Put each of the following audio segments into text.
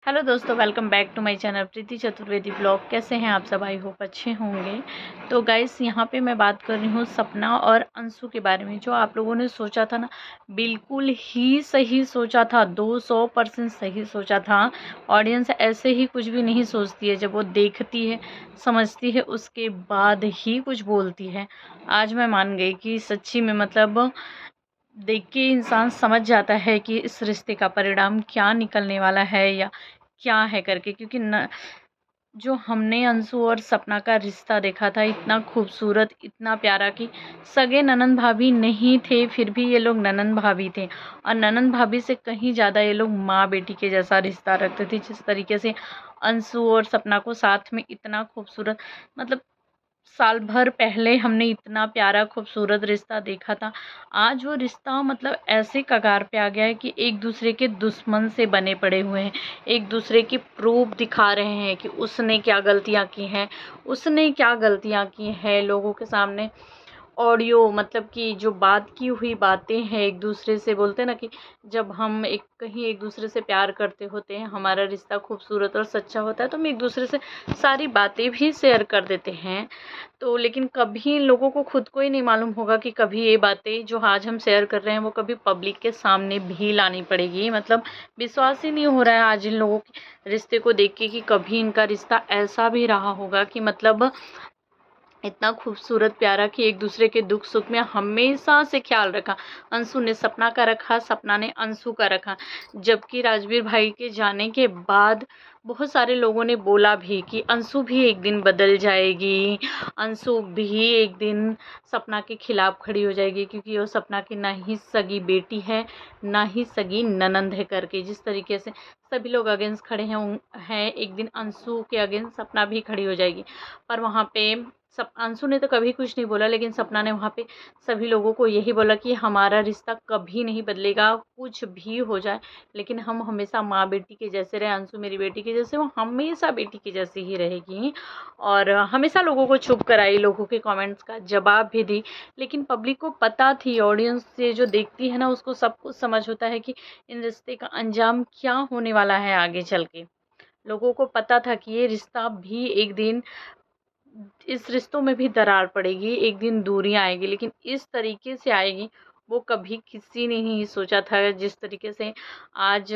Hello दोस्तों, welcome back to my channel Preeti Chaturvedi blog. कैसे हैं आप सब? आई होप अच्छे होंगे। तो गाइस, यहाँ पे मैं बात कर रही हूँ सपना और अंशु के बारे में। जो आप लोगों ने सोचा था ना, बिल्कुल ही सही सोचा था, 200% सही सोचा था। ऑडियंस ऐसे ही कुछ भी नहीं सोचती है, जब वो देखती है समझती है उसके बाद ही कुछ बोलती है। आज मैं मान गई कि सच्ची में मतलब देख के इंसान समझ जाता है कि इस रिश्ते का परिणाम क्या निकलने वाला है या क्या है करके। क्योंकि न जो हमने अंशु और सपना का रिश्ता देखा था, इतना खूबसूरत, इतना प्यारा कि सगे ननंद भाभी नहीं थे, फिर भी ये लोग ननंद भाभी थे। और ननंद भाभी से कहीं ज़्यादा ये लोग माँ बेटी के जैसा रिश्ता रखते थे। जिस तरीके से अंशु और सपना को साथ में इतना खूबसूरत, मतलब साल भर पहले हमने इतना प्यारा खूबसूरत रिश्ता देखा था, आज वो रिश्ता मतलब ऐसे कगार पे आ गया है कि एक दूसरे के दुश्मन से बने पड़े हुए हैं। एक दूसरे की प्रूफ दिखा रहे हैं कि उसने क्या गलतियां की हैं, उसने क्या गलतियां की हैं लोगों के सामने। ऑडियो मतलब कि जो बात की हुई बातें हैं, एक दूसरे से बोलते हैं ना कि जब हम कहीं एक दूसरे से प्यार करते होते हैं, हमारा रिश्ता खूबसूरत और सच्चा होता है, तो हम एक दूसरे से सारी बातें भी शेयर कर देते हैं। तो लेकिन कभी इन लोगों को खुद को ही नहीं मालूम होगा कि कभी ये बातें जो आज हम शेयर कर रहे हैं वो कभी पब्लिक के सामने भी लानी पड़ेगी। मतलब विश्वास ही नहीं हो रहा है आज इन लोगों के रिश्ते को देख के कि कभी इनका रिश्ता ऐसा भी रहा होगा कि मतलब इतना खूबसूरत प्यारा कि एक दूसरे के दुख सुख में हमेशा से ख्याल रखा। अंशु ने सपना का रखा, सपना ने अंशु का रखा। जबकि राजवीर भाई के जाने के बाद बहुत सारे लोगों ने बोला भी कि अंशु भी एक दिन बदल जाएगी, अंशु भी एक दिन सपना के खिलाफ खड़ी हो जाएगी, क्योंकि वो सपना की ना ही सगी बेटी है ना ही सगी ननंद है करके। जिस तरीके से सभी लोग अगेंस्ट खड़े हैं एक दिन अंशु के अगेंस्ट सपना भी खड़ी हो जाएगी। पर वहाँ पे सब अंशु ने तो कभी कुछ नहीं बोला, लेकिन सपना ने वहाँ पे सभी लोगों को यही बोला कि हमारा रिश्ता कभी नहीं बदलेगा, कुछ भी हो जाए, लेकिन हम हमेशा माँ बेटी के जैसे रहे। अंशु मेरी बेटी के जैसे, वो हमेशा बेटी के जैसी ही रहेगी। और हमेशा लोगों को चुप कराई, लोगों के कमेंट्स का जवाब भी दी। लेकिन पब्लिक को पता थी, ऑडियंस से जो देखती है ना, उसको सब कुछ समझ होता है कि इन रिश्ते का अंजाम क्या होने वाला है आगे चल के। लोगों को पता था कि ये रिश्ता भी एक दिन, इस रिश्तों में भी दरार पड़ेगी, एक दिन दूरियां आएगी, लेकिन इस तरीके से आएगी वो कभी किसी ने नहीं सोचा था। जिस तरीके से आज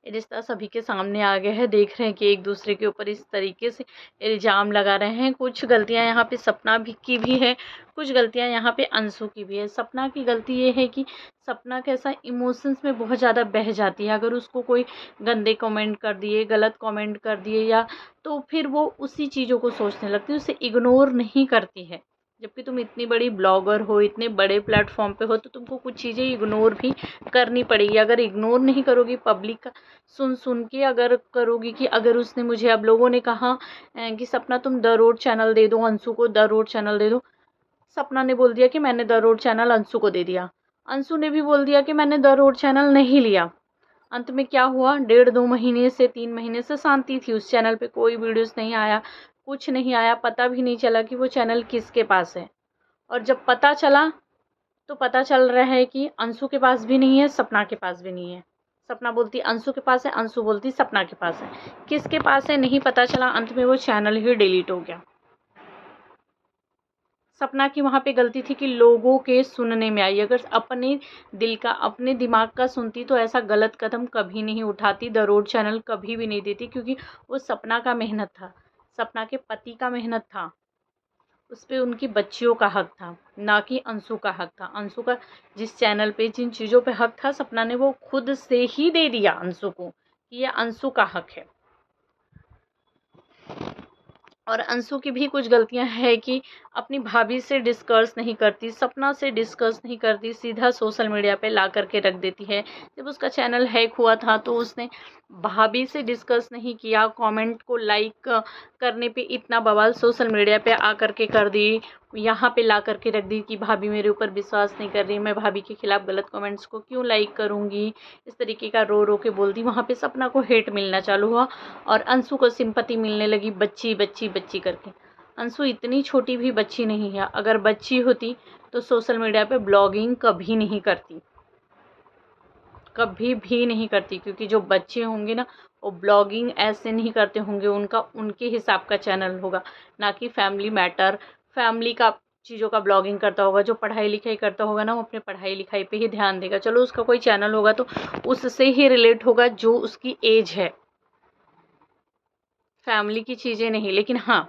रिश्ता सभी के सामने आ गया है, देख रहे हैं कि एक दूसरे के ऊपर इस तरीके से इल्ज़ाम लगा रहे हैं। कुछ गलतियां यहाँ पे सपना भी की भी है, कुछ गलतियां यहाँ पे अंशु की भी है। सपना की गलती ये है कि सपना कैसा इमोशंस में बहुत ज़्यादा बह जाती है। अगर उसको कोई गंदे कमेंट कर दिए, गलत कमेंट कर दिए, या तो फिर वो उसी चीज़ों को सोचने लगती है, उसे इग्नोर नहीं करती है। जबकि तुम इतनी बड़ी ब्लॉगर हो, इतने बड़े प्लेटफॉर्म पे हो, तो तुमको कुछ चीज़ें इग्नोर भी करनी पड़ेगी। अगर इग्नोर नहीं करोगी, पब्लिक का सुन सुन के अगर करोगी कि अगर उसने मुझे, अब लोगों ने कहा कि सपना तुम द रोड चैनल दे दो, अंशु को द रोड चैनल दे दो। सपना ने बोल दिया कि मैंने द रोड चैनल अंशु को दे दिया। अंशु ने भी बोल दिया कि मैंने द रोड चैनल नहीं लिया। अंत में क्या हुआ? 1.5-2 महीने से 3 महीने से शांति थी। उस चैनल पे कोई वीडियोस नहीं आया, कुछ नहीं आया, पता भी नहीं चला कि वो चैनल किसके पास है। और जब पता चला तो पता चल रहा है कि अंशु के पास भी नहीं है, सपना के पास भी नहीं है। सपना बोलती अंशु के पास है, अंशु बोलती सपना के पास है। किसके पास है नहीं पता चला, अंत में वो चैनल ही डिलीट हो गया। सपना की वहाँ पे गलती थी कि लोगों के सुनने में आई। अगर अपने दिल का, अपने दिमाग का सुनती तो ऐसा गलत कदम कभी नहीं उठाती, द रोड चैनल कभी भी नहीं देती। क्योंकि वो सपना का मेहनत था, सपना के पति का मेहनत था, उस पे उनकी बच्चियों का हक था, ना कि अंशु का हक था। अंशु का जिस चैनल पे जिन चीज़ों पे हक था, सपना ने वो खुद से ही दे दिया अंशु को कि ये अंशु का हक है। और अंशु की भी कुछ गलतियां हैं कि अपनी भाभी से डिस्कस नहीं करती, सपना से डिस्कस नहीं करती, सीधा सोशल मीडिया पे ला करके रख देती है। जब उसका चैनल हैक हुआ था तो उसने भाभी से डिस्कस नहीं किया, कमेंट को लाइक करने पे इतना बवाल सोशल मीडिया पे आ करके कर दी, यहाँ पे ला करके रख दी कि भाभी मेरे ऊपर विश्वास नहीं कर रही, मैं भाभी के खिलाफ गलत कमेंट्स को क्यों लाइक करूँगी, इस तरीके का रो रो के बोल दी। वहाँ पे सपना को हेट मिलना चालू हुआ और अंशु को सिंपैथी मिलने लगी, बच्ची बच्ची बच्ची करके। अंशु इतनी छोटी भी बच्ची नहीं है, अगर बच्ची होती तो सोशल मीडिया पे ब्लॉगिंग कभी नहीं करती। कभी भी नहीं करती, क्योंकि जो बच्चे होंगे ना वो ब्लॉगिंग ऐसे नहीं करते होंगे, उनका उनके हिसाब का चैनल होगा, ना कि फैमिली मैटर, फैमिली का चीज़ों का ब्लॉगिंग करता होगा। जो पढ़ाई लिखाई करता होगा ना वो अपने पढ़ाई लिखाई पे ही ध्यान देगा। चलो उसका कोई चैनल होगा तो उससे ही रिलेट होगा जो उसकी एज है, फैमिली की चीज़ें नहीं। लेकिन हाँ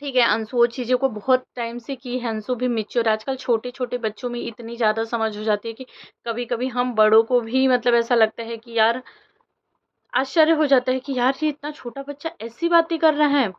ठीक है, अंशु वो चीज़ों को बहुत टाइम से की है, अंशु भी मैच्योर। आजकल छोटे छोटे बच्चों में इतनी ज़्यादा समझ हो जाती है कि कभी कभी हम बड़ों को भी मतलब ऐसा लगता है कि यार आश्चर्य हो जाता है कि यार ये इतना छोटा बच्चा ऐसी बातें कर रहा है।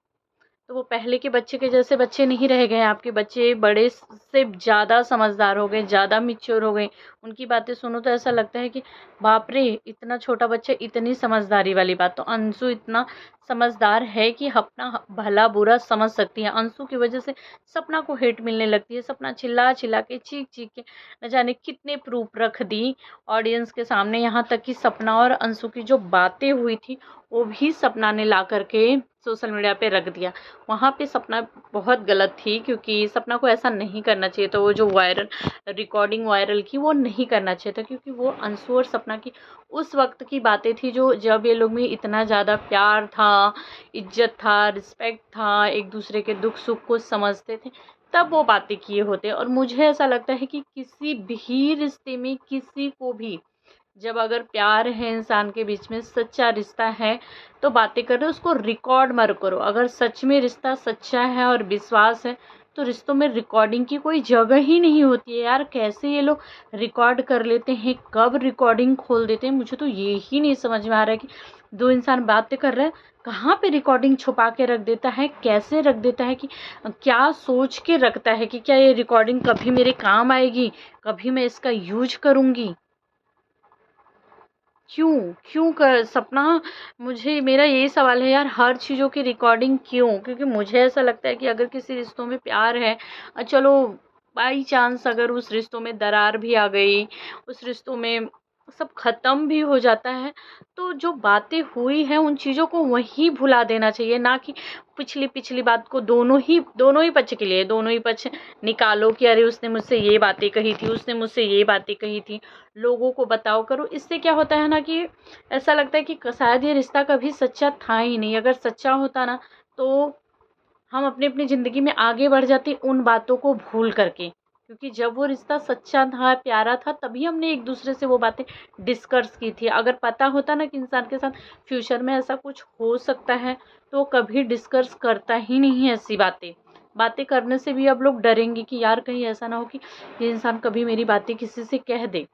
तो वो पहले के बच्चे के जैसे बच्चे नहीं रह गए, आपके बच्चे बड़े से ज़्यादा समझदार हो गए, ज़्यादा मैच्योर हो गए। उनकी बातें सुनो तो ऐसा लगता है कि बाप रे, इतना छोटा बच्चा, इतनी समझदारी वाली बात। तो अंशु इतना समझदार है कि अपना भला बुरा समझ सकती है। अंशु की वजह से सपना को हेट मिलने लगती है। सपना चिल्ला चिल्ला के, चीख चीख के न जाने कितने प्रूफ रख दी ऑडियंस के सामने। यहाँ तक कि सपना और अंशु की जो बातें हुई थी वो भी सपना ने ला करके सोशल मीडिया पे रख दिया। वहाँ पे सपना बहुत गलत थी, क्योंकि सपना को ऐसा नहीं करना चाहिए था। वो जो वायरल रिकॉर्डिंग वायरल की वो नहीं करना चाहिए था, क्योंकि वो अंशु और सपना की उस वक्त की बातें थी जो जब ये लोग में इतना ज़्यादा प्यार था, इज्जत था, रिस्पेक्ट था, एक दूसरे के दुख सुख को समझते थे, तब वो बातें किए होते। और मुझे ऐसा लगता है कि किसी भी रिश्ते में किसी को भी जब अगर प्यार है इंसान के बीच में, सच्चा रिश्ता है, तो बातें करो, उसको रिकॉर्ड मत करो। अगर सच में रिश्ता सच्चा है और विश्वास है तो रिश्तों में रिकॉर्डिंग की कोई जगह ही नहीं होती है। यार कैसे ये लोग रिकॉर्ड कर लेते हैं, कब रिकॉर्डिंग खोल देते हैं, मुझे तो ये ही नहीं समझ में आ रहा है कि दो इंसान बातें कर रहे हैं, कहाँ पे रिकॉर्डिंग छुपा के रख देता है, कैसे रख देता है, कि क्या सोच के रखता है कि क्या ये रिकॉर्डिंग कभी मेरे काम आएगी, कभी मैं इसका यूज करूँगी। क्यों क्यों कर सपना, मुझे मेरा यही सवाल है यार, हर चीज़ों की रिकॉर्डिंग क्यों? क्योंकि मुझे ऐसा लगता है कि अगर किसी रिश्तों में प्यार है, चलो बाई चांस अगर उस रिश्तों में दरार भी आ गई, उस रिश्तों में सब खत्म भी हो जाता है, तो जो बातें हुई हैं उन चीज़ों को वहीं भुला देना चाहिए, ना कि पिछली पिछली बात को दोनों ही पक्ष के लिए दोनों ही पक्ष निकालो कि अरे उसने मुझसे ये बातें कही थी, उसने मुझसे ये बातें कही थी, लोगों को बताओ करो। इससे क्या होता है ना कि ऐसा लगता है कि शायद ये रिश्ता कभी सच्चा था ही नहीं। अगर सच्चा होता ना तो हम अपनी अपनी ज़िंदगी में आगे बढ़ जाते उन बातों को भूल करके, क्योंकि जब वो रिश्ता सच्चा था, प्यारा था, तभी हमने एक दूसरे से वो बातें डिस्कस की थी। अगर पता होता ना कि इंसान के साथ फ्यूचर में ऐसा कुछ हो सकता है तो वो कभी डिस्कस करता ही नहीं है ऐसी बातें। बातें करने से भी अब लोग डरेंगे कि यार कहीं ऐसा ना हो कि ये इंसान कभी मेरी बातें किसी से कह दे।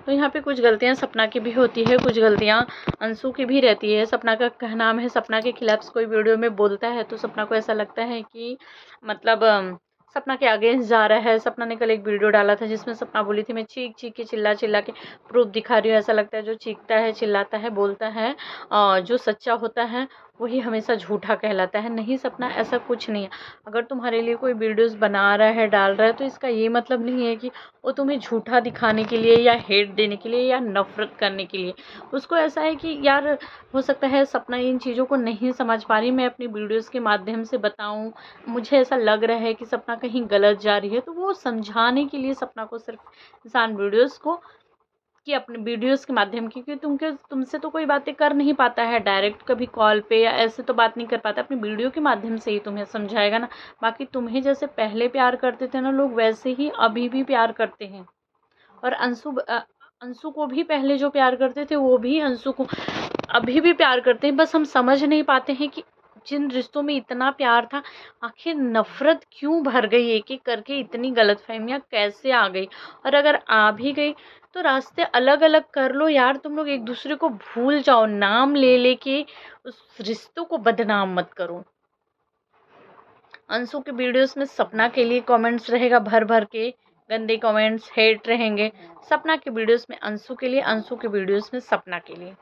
तो यहाँ पे कुछ गलतियाँ सपना की भी होती है, कुछ गलतियाँ अंशु की भी रहती है। सपना का कहना है सपना के खिलाफ कोई वीडियो में बोलता है तो सपना को ऐसा लगता है कि मतलब सपना के अगेंस्ट जा रहा है। सपना ने कल एक वीडियो डाला था जिसमें सपना बोली थी मैं चीख चीख के चिल्ला चिल्ला के प्रूफ दिखा रही हूँ। ऐसा लगता है जो चीखता है, चिल्लाता है, बोलता है, जो सच्चा होता है वही हमेशा झूठा कहलाता है। नहीं सपना, ऐसा कुछ नहीं है। अगर तुम्हारे लिए कोई वीडियोस बना रहा है, डाल रहा है, तो इसका ये मतलब नहीं है कि वो तुम्हें झूठा दिखाने के लिए या हेट देने के लिए या नफ़रत करने के लिए। उसको ऐसा है कि यार हो सकता है सपना इन चीज़ों को नहीं समझ पा रही, मैं अपनी वीडियोस के माध्यम से बताऊं, मुझे ऐसा लग रहा है कि सपना कहीं गलत जा रही है, तो वो समझाने के लिए सपना को सिर्फ इंसान वीडियोस को कि अपने वीडियोस के माध्यम क्योंकि तुमसे तो कोई बातें कर नहीं पाता है डायरेक्ट, कभी कॉल पे या ऐसे तो बात नहीं कर पाता, अपनी वीडियो के माध्यम से ही तुम्हें समझाएगा ना। बाकी तुम्हें जैसे पहले प्यार करते थे ना लोग, वैसे ही अभी भी प्यार करते हैं। और अंशु को भी पहले जो प्यार करते थे वो भी अंशु को अभी भी प्यार करते हैं। बस हम समझ नहीं पाते हैं कि जिन रिश्तों में इतना प्यार था आखिर नफरत क्यों भर गई, एक एक करके इतनी गलतफहमियां कैसे आ गई। और अगर आ भी गई तो रास्ते अलग अलग कर लो यार, तुम लोग एक दूसरे को भूल जाओ, नाम ले लेके उस रिश्तों को बदनाम मत करो। अंशु के वीडियोस में सपना के लिए कमेंट्स रहेगा भर भर के, गंदे कमेंट्स, हेट रहेंगे। सपना के वीडियोस में अंशु के लिए, अंशु के वीडियोस में सपना के लिए।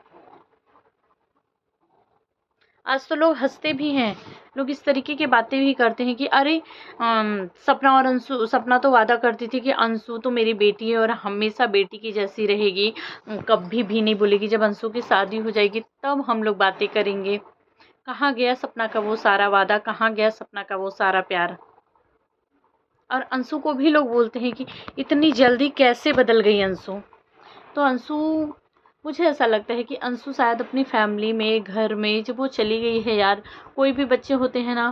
आज तो लोग हंसते भी हैं, लोग इस तरीके की बातें भी करते हैं कि अरे सपना और अंशु, सपना तो वादा करती थी कि अंशु तो मेरी बेटी है और हमेशा बेटी की जैसी रहेगी, कभी भी नहीं बोलेगी, जब अंशु की शादी हो जाएगी तब हम लोग बातें करेंगे। कहाँ गया सपना का वो सारा वादा, कहाँ गया सपना का वो सारा प्यार। और अंशु को भी लोग बोलते हैं कि इतनी जल्दी कैसे बदल गई अंशु। तो अंशु, मुझे ऐसा लगता है कि अंशु शायद अपनी फैमिली में, घर में जब वो चली गई है यार, कोई भी बच्चे होते हैं ना,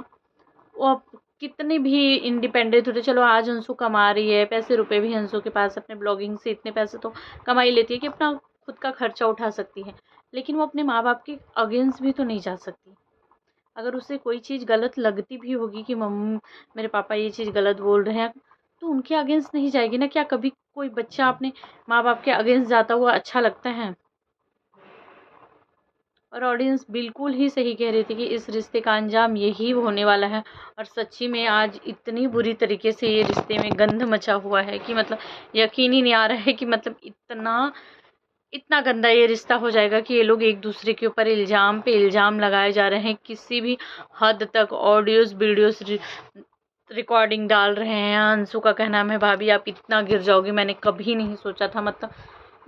वो अब कितने भी इंडिपेंडेंट होते, चलो आज अंशु कमा रही है, पैसे रुपए भी अंशु के पास, अपने ब्लॉगिंग से इतने पैसे तो कमा ही लेती है कि अपना खुद का खर्चा उठा सकती है, लेकिन वो अपने माँ बाप के अगेंस्ट भी तो नहीं जा सकती। अगर उसे कोई चीज़ गलत लगती भी होगी कि मम्मी, मेरे पापा ये चीज़ गलत बोल रहे हैं, तो उनके अगेंस्ट नहीं जाएगी ना। क्या कभी कोई बच्चा अपने माँ बाप के अगेंस्ट जाता हुआ अच्छा लगता है? और ऑडियंस बिल्कुल ही सही कह रही थी कि इस रिश्ते का अंजाम यही होने वाला है। और सच्ची में आज इतनी बुरी तरीके से ये रिश्ते में गंध मचा हुआ है कि मतलब यकीन ही नहीं आ रहा है कि मतलब इतना इतना गंदा ये रिश्ता हो जाएगा कि ये लोग एक दूसरे के ऊपर इल्ज़ाम पे इल्ज़ाम लगाए जा रहे हैं। किसी भी हद तक ऑडियोज़ वीडियोज़ रिकॉर्डिंग डाल रहे हैं। अंशु का कहना है, भाभी आप इतना गिर जाओगी, मैंने कभी नहीं सोचा था। मतलब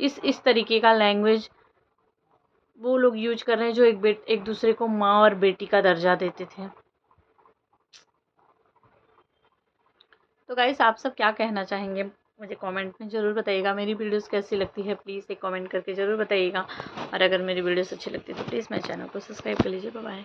इस तरीके का लैंग्वेज वो लोग यूज कर रहे हैं जो एक दूसरे को माँ और बेटी का दर्जा देते थे। तो गाइस, आप सब क्या कहना चाहेंगे मुझे कमेंट में ज़रूर बताइएगा। मेरी वीडियोस कैसी लगती है प्लीज़ एक कमेंट करके ज़रूर बताइएगा। और अगर मेरी वीडियोस अच्छी लगती है तो प्लीज़ मेरे चैनल को सब्सक्राइब कर लीजिए। Bye bye.